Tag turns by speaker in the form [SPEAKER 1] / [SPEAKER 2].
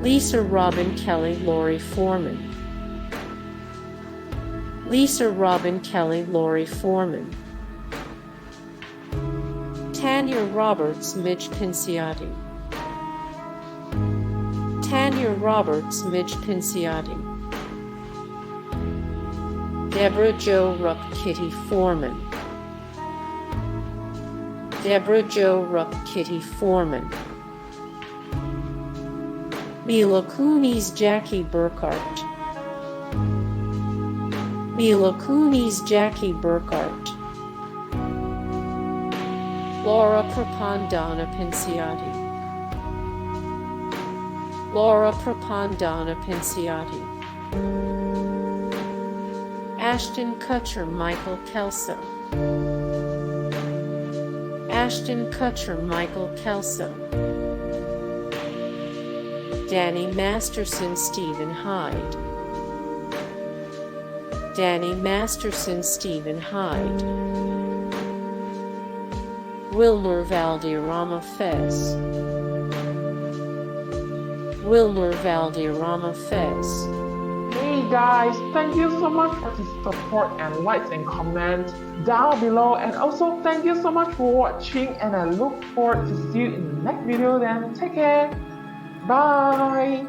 [SPEAKER 1] Lisa, Robin, Kelly, Laurie Forman. Lisa, Robin, Kelly, Laurie Forman. Tanya Roberts, Midge, Pinciotti. Tanya Roberts, Midge, Pinciotti. Debra Jo Rupp, Kitty Forman. Debra Jo Rupp, Kitty Forman. Mila Kunis, Jackie Burkhart. Mila Kunis, Jackie Burkhart. Laura Prepon, Donna Pinciotti. Laura Prepon, Donna Pinciotti. Ashton Kutcher, Michael Kelso. Ashton Kutcher, Michael Kelso. Danny Masterson, Stephen Hyde. Danny Masterson, Stephen Hyde. Wilmer Valderrama, Fez. Wilmer Valderrama, Fez.
[SPEAKER 2] Hey guys, thank you so much for the support and likes and comments down below, and also thank you so much for watching, and I look forward to see you in the next video. Then take care. Bye.